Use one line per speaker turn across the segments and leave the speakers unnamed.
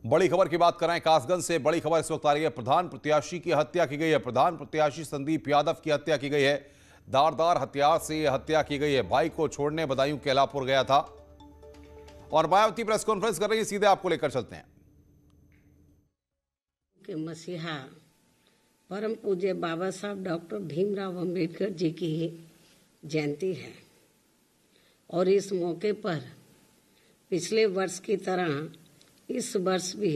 बड़ी खबर की बात करें कासगंज से। बड़ी खबर इस वक्त आ रही है, प्रधान प्रत्याशी की हत्या की गई है। प्रधान प्रत्याशी संदीप यादव की हत्या की गई है। धारदार हथियार से यह हत्या की गई है। भाई को छोड़ने बदायूं केलापुर गया था और मायावती प्रेस कॉन्फ्रेंस कर रही है। सीधे आपको लेकर चलते हैं
के मसीहा परम पूज्य बाबा साहब डॉक्टर भीमराव अंबेडकर जी की जयंती है और इस मौके पर पिछले वर्ष की तरह इस वर्ष भी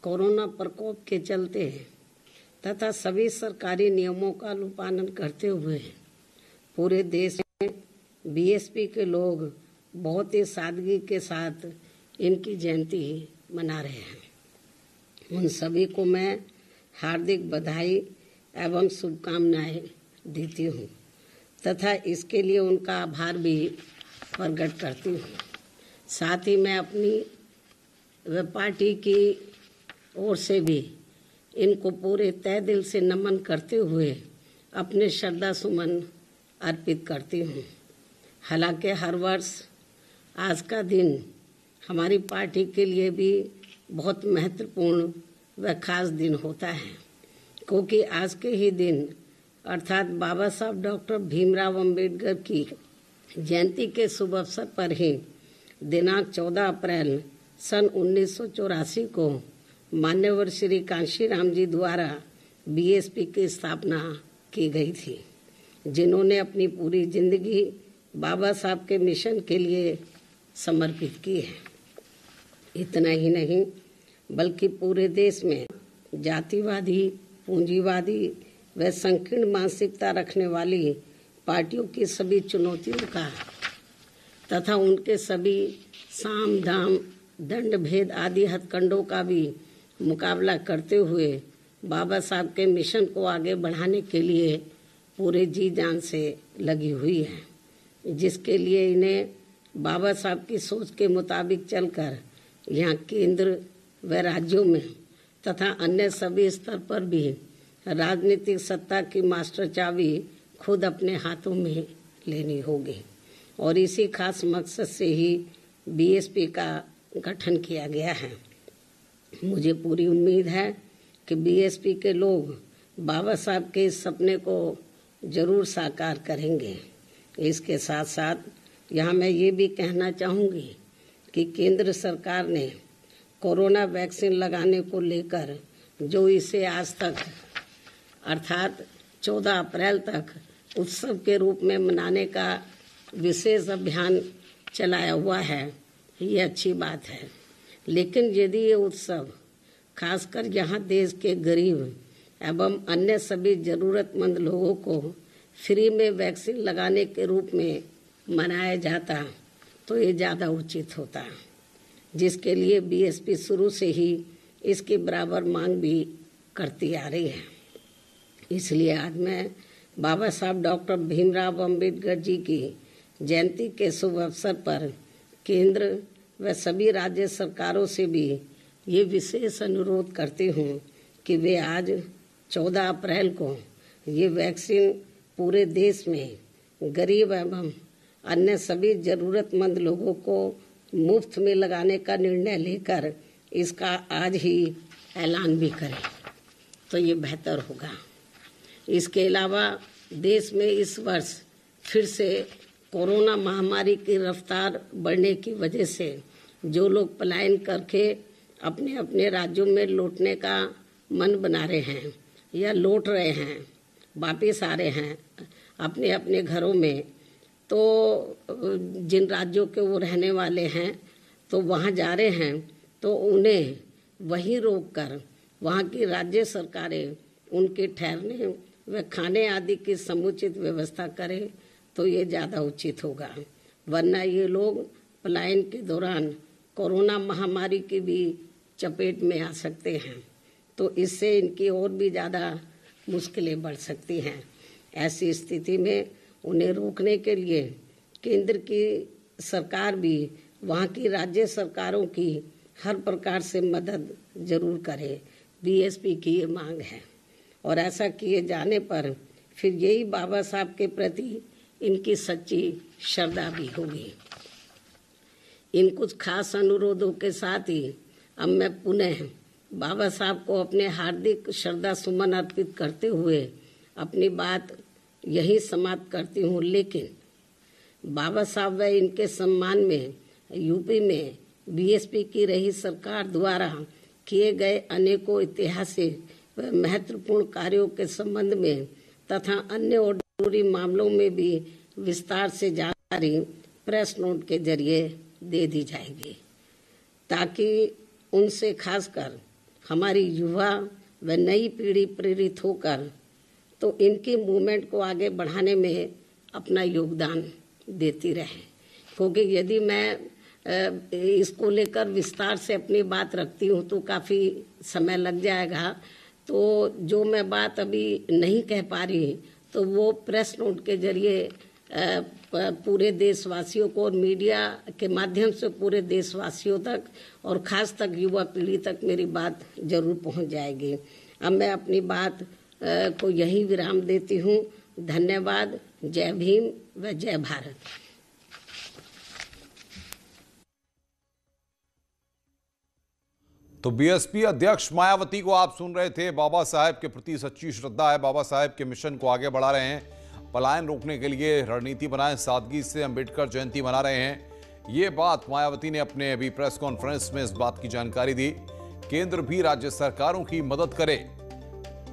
कोरोना प्रकोप के चलते तथा सभी सरकारी नियमों का अनुपालन करते हुए पूरे देश में बीएसपी के लोग बहुत ही सादगी के साथ इनकी जयंती मना रहे हैं। उन सभी को मैं हार्दिक बधाई एवं शुभकामनाएं देती हूँ तथा इसके लिए उनका आभार भी प्रकट करती हूँ। साथ ही मैं अपनी व पार्टी की ओर से भी इनको पूरे तहे दिल से नमन करते हुए अपने श्रद्धा सुमन अर्पित करती हूँ। हालांकि हर वर्ष आज का दिन हमारी पार्टी के लिए भी बहुत महत्वपूर्ण व खास दिन होता है, क्योंकि आज के ही दिन अर्थात बाबा साहब डॉक्टर भीमराव अंबेडकर की जयंती के शुभ अवसर पर ही दिनांक 14 अप्रैल सन 1984 को मान्यवर श्री कांशीराम जी द्वारा बीएसपी की स्थापना की गई थी, जिन्होंने अपनी पूरी जिंदगी बाबा साहब के मिशन के लिए समर्पित की है। इतना ही नहीं बल्कि पूरे देश में जातिवादी, पूंजीवादी व संकीर्ण मानसिकता रखने वाली पार्टियों की सभी चुनौतियों का तथा उनके सभी साम दाम दंड भेद आदि हथकंडों का भी मुकाबला करते हुए बाबा साहब के मिशन को आगे बढ़ाने के लिए पूरे जी जान से लगी हुई है, जिसके लिए इन्हें बाबा साहब की सोच के मुताबिक चलकर यहाँ केंद्र व राज्यों में तथा अन्य सभी स्तर पर भी राजनीतिक सत्ता की मास्टर चाबी खुद अपने हाथों में लेनी होगी और इसी खास मकसद से ही बीएसपी का गठन किया गया है। मुझे पूरी उम्मीद है कि बीएसपी के लोग बाबा साहब के इस सपने को जरूर साकार करेंगे। इसके साथ साथ यहाँ मैं ये भी कहना चाहूँगी कि केंद्र सरकार ने कोरोना वैक्सीन लगाने को लेकर जो इसे आज तक अर्थात 14 अप्रैल तक उत्सव के रूप में मनाने का विशेष अभियान चलाया हुआ है, ये अच्छी बात है। लेकिन यदि ये उत्सव खासकर यहाँ देश के गरीब एवं अन्य सभी ज़रूरतमंद लोगों को फ्री में वैक्सीन लगाने के रूप में मनाया जाता तो ये ज़्यादा उचित होता, जिसके लिए बीएसपी शुरू से ही इसकी बराबर मांग भी करती आ रही है। इसलिए आज मैं बाबा साहब डॉक्टर भीमराव अंबेडकर जी की जयंती के शुभ अवसर पर केंद्र व सभी राज्य सरकारों से भी ये विशेष अनुरोध करती हूँ कि वे आज 14 अप्रैल को ये वैक्सीन पूरे देश में गरीब एवं अन्य सभी ज़रूरतमंद लोगों को मुफ्त में लगाने का निर्णय लेकर इसका आज ही ऐलान भी करें तो ये बेहतर होगा। इसके अलावा देश में इस वर्ष फिर से कोरोना महामारी की रफ्तार बढ़ने की वजह से जो लोग पलायन करके अपने अपने राज्यों में लौटने का मन बना रहे हैं या लौट रहे हैं, वापिस आ रहे हैं अपने अपने घरों में, तो जिन राज्यों के वो रहने वाले हैं तो वहाँ जा रहे हैं तो उन्हें वहीं रोककर वहाँ की राज्य सरकारें उनके ठहरने व खाने आदि की समुचित व्यवस्था करें तो ये ज़्यादा उचित होगा। वरना ये लोग पलायन के दौरान कोरोना महामारी की भी चपेट में आ सकते हैं, तो इससे इनकी और भी ज़्यादा मुश्किलें बढ़ सकती हैं। ऐसी स्थिति में उन्हें रोकने के लिए केंद्र की सरकार भी वहाँ की राज्य सरकारों की हर प्रकार से मदद जरूर करे। बीएसपी की ये मांग है और ऐसा किए जाने पर फिर यही बाबा साहब के प्रति इनकी सच्ची श्रद्धा भी होगी। इन कुछ खास अनुरोधों के साथ ही अब मैं पुनः बाबा साहब को अपने हार्दिक श्रद्धा सुमन अर्पित करते हुए अपनी बात यही समाप्त करती हूँ। लेकिन बाबा साहब व इनके सम्मान में यूपी में बीएसपी की रही सरकार द्वारा किए गए अनेकों ऐतिहासिक व महत्वपूर्ण कार्यों के संबंध में तथा अन्य और जरूरी मामलों में भी विस्तार से जानकारी प्रेस नोट के जरिए दे दी जाएगी, ताकि उनसे खासकर हमारी युवा व नई पीढ़ी प्रेरित होकर तो इनकी मूवमेंट को आगे बढ़ाने में अपना योगदान देती रहे। क्योंकि यदि मैं इसको लेकर विस्तार से अपनी बात रखती हूँ तो काफ़ी समय लग जाएगा, तो जो मैं बात अभी नहीं कह पा रही तो वो प्रेस नोट के जरिए पूरे देशवासियों को और मीडिया के माध्यम से पूरे देशवासियों तक और ख़ास तक युवा पीढ़ी तक मेरी बात जरूर पहुंच जाएगी। अब मैं अपनी बात को यही विराम देती हूं। धन्यवाद। जय भीम व जय भारत।
तो बीएसपी अध्यक्ष मायावती को आप सुन रहे थे। बाबा साहेब के प्रति सच्ची श्रद्धा है, बाबा साहेब के मिशन को आगे बढ़ा रहे हैं, पलायन रोकने के लिए रणनीति बनाए, सादगी से अंबेडकर जयंती मना रहे हैं। ये बात मायावती ने अपने अभी प्रेस कॉन्फ्रेंस में इस बात की जानकारी दी। केंद्र भी राज्य सरकारों की मदद करे।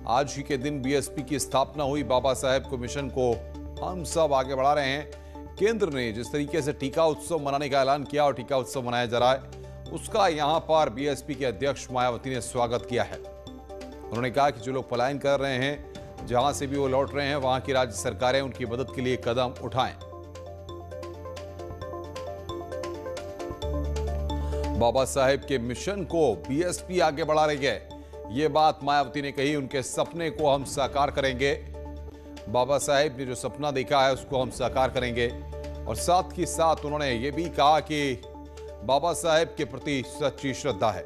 आज ही के दिन बीएसपी की स्थापना हुई। बाबा साहेब के मिशन को हम सब आगे बढ़ा रहे हैं। केंद्र ने जिस तरीके से टीका उत्सव मनाने का ऐलान किया और टीका उत्सव मनाया जा रहा है, उसका यहां पर बीएसपी के अध्यक्ष मायावती ने स्वागत किया है। उन्होंने कहा कि जो लोग पलायन कर रहे हैं, जहां से भी वो लौट रहे हैं, वहां की राज्य सरकारें उनकी मदद के लिए कदम उठाएं। बाबा साहेब के मिशन को बीएसपी आगे बढ़ा रही है, ये बात मायावती ने कही। उनके सपने को हम साकार करेंगे। बाबा साहेब ने जो सपना देखा है उसको हम साकार करेंगे। और साथ ही साथ उन्होंने ये भी कहा कि बाबा साहेब के प्रति सच्ची श्रद्धा है।